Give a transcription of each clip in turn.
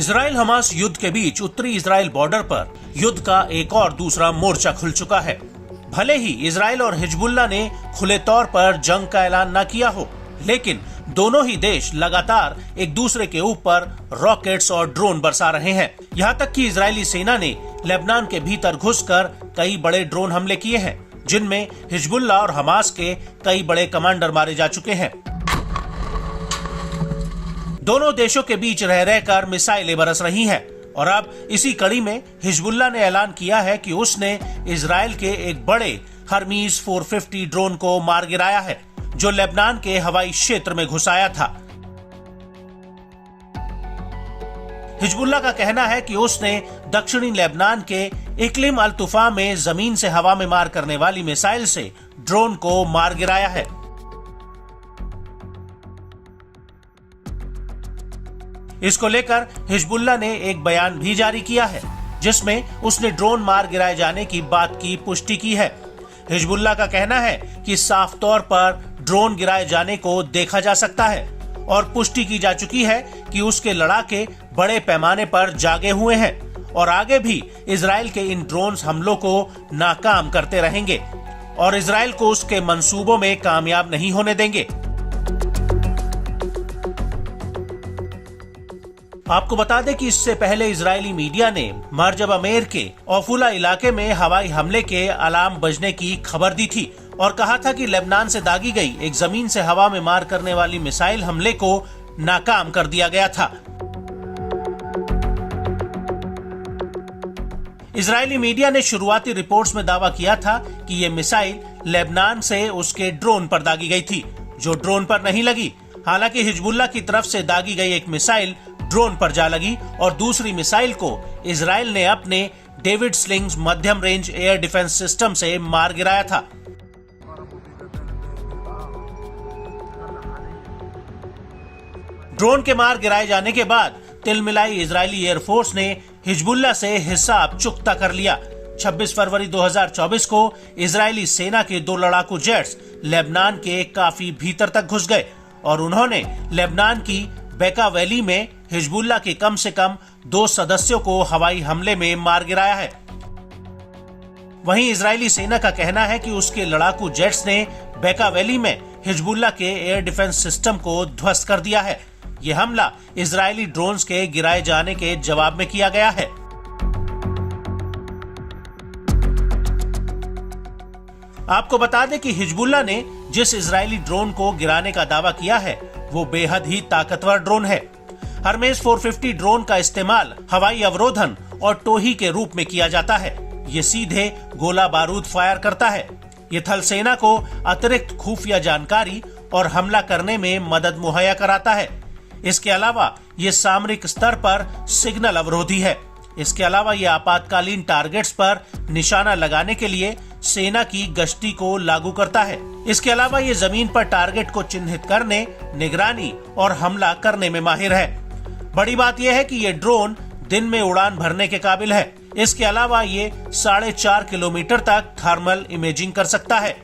Israel Hamas युद्ध के बीच उत्तरी इजराइल बॉर्डर पर युद्ध का एक और दूसरा मोर्चा खुल चुका है। भले ही इजराइल और हिजबुल्लाह ने खुले तौर पर जंग का ऐलान न किया हो, लेकिन दोनों ही देश लगातार एक दूसरे के ऊपर रॉकेट्स और ड्रोन बरसा रहे हैं। यहाँ तक कि इजरायली सेना ने लेबनान के भीतर घुसकर कई बड़े ड्रोन हमले किए हैं, जिनमें हिजबुल्लाह और हमास के कई बड़े कमांडर मारे जा चुके हैं। दोनों देशों के बीच रह रहकर मिसाइलें बरस रही हैं और अब इसी कड़ी में हिजबुल्लाह ने ऐलान किया है कि उसने इजराइल के एक बड़े हर्मीज 450 ड्रोन को मार गिराया है, जो लेबनान के हवाई क्षेत्र में घुस आया था। हिजबुल्लाह का कहना है कि उसने दक्षिणी लेबनान के इक्लिम अल तुफा में जमीन से हवा में मार करने वाली मिसाइल से ड्रोन को मार गिराया है। इसको लेकर हिजबुल्लाह ने एक बयान भी जारी किया है, जिसमें उसने ड्रोन मार गिराए जाने की बात की पुष्टि की है। हिजबुल्लाह का कहना है कि साफ तौर पर ड्रोन गिराए जाने को देखा जा सकता है और पुष्टि की जा चुकी है कि उसके लड़ाके बड़े पैमाने पर जागे हुए हैं और आगे भी इजराइल के इन ड्रोन हमलों को नाकाम करते रहेंगे और इजराइल को उसके मंसूबों में कामयाब नहीं होने देंगे। आपको बता दें कि इससे पहले इजरायली मीडिया ने मरजब अमेर के औफुला इलाके में हवाई हमले के अलार्म बजने की खबर दी थी और कहा था कि लेबनान से दागी गई एक जमीन से हवा में मार करने वाली मिसाइल हमले को नाकाम कर दिया गया था। इजरायली मीडिया ने शुरुआती रिपोर्ट्स में दावा किया था कि ये मिसाइल लेबनान से उसके ड्रोन पर दागी गई थी, जो ड्रोन पर नहीं लगी। हालांकि हिजबुल्लाह की तरफ से दागी गई एक मिसाइल ड्रोन पर जा लगी और दूसरी मिसाइल को इजराइल ने अपने डेविड स्लिंग्स मध्यम रेंज एयर डिफेंस सिस्टम से मार गिराया था। ड्रोन के मार गिराए जाने के बाद तिलमिलाई इजरायली एयरफोर्स ने हिजबुल्लाह से हिसाब चुकता कर लिया। 26 फरवरी 2024 को इजरायली सेना के 2 लड़ाकू जेट्स लेबनान के काफी भीतर तक घुस गए और उन्होंने लेबनान की बेका वैली में हिजबुल्लाह के कम से कम 2 सदस्यों को हवाई हमले में मार गिराया है। वहीं इजरायली सेना का कहना है कि उसके लड़ाकू जेट्स ने बेका वैली में हिजबुल्लाह के एयर डिफेंस सिस्टम को ध्वस्त कर दिया है। यह हमला इजरायली ड्रोन्स के गिराए जाने के जवाब में किया गया है। आपको बता दें कि हिजबुल्लाह ने जिस इजरायली ड्रोन को गिराने का दावा किया है वो बेहद ही ताकतवर ड्रोन है। हर्मेस 450 ड्रोन का इस्तेमाल हवाई अवरोधन और टोही के रूप में किया जाता है। ये सीधे गोला बारूद फायर करता है। ये थल सेना को अतिरिक्त खुफिया जानकारी और हमला करने में मदद मुहैया कराता है। इसके अलावा ये सामरिक स्तर पर सिग्नल अवरोधी है। इसके अलावा ये आपातकालीन टारगेट्स पर निशाना लगाने के लिए सेना की गश्ती को लागू करता है। इसके अलावा ये जमीन पर टारगेट को चिन्हित करने, निगरानी और हमला करने में माहिर है। बड़ी बात यह है कि ये ड्रोन दिन में उड़ान भरने के काबिल है। इसके अलावा ये 4.5 किलोमीटर तक थर्मल इमेजिंग कर सकता है।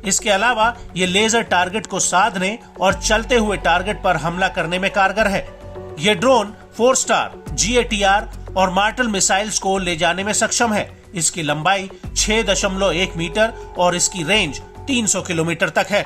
इसके अलावा ये लेजर टारगेट को साधने और चलते हुए टारगेट पर हमला करने में कारगर है। ये ड्रोन 4 स्टार, GATR और मार्टल मिसाइल्स को ले जाने में सक्षम है। इसकी लंबाई 6.1 मीटर और इसकी रेंज 300 किलोमीटर तक है।